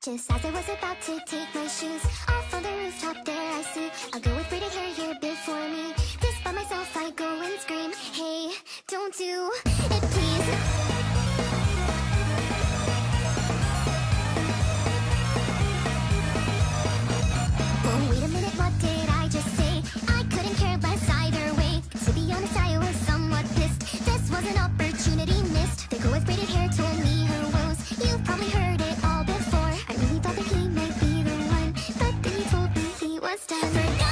Just as I was about to take my shoes off on the rooftop, there I see a girl with braided hair here before me. Just by myself I go and scream, hey, don't do it please. Oh, wait a minute, what did I just say? I couldn't care less either way. To be honest, I was somewhat pissed. This was an opportunity missed. The girl with braided hair told me her woes. You've probably heard it all before. I really thought that he might be the one, but then he told me he was done.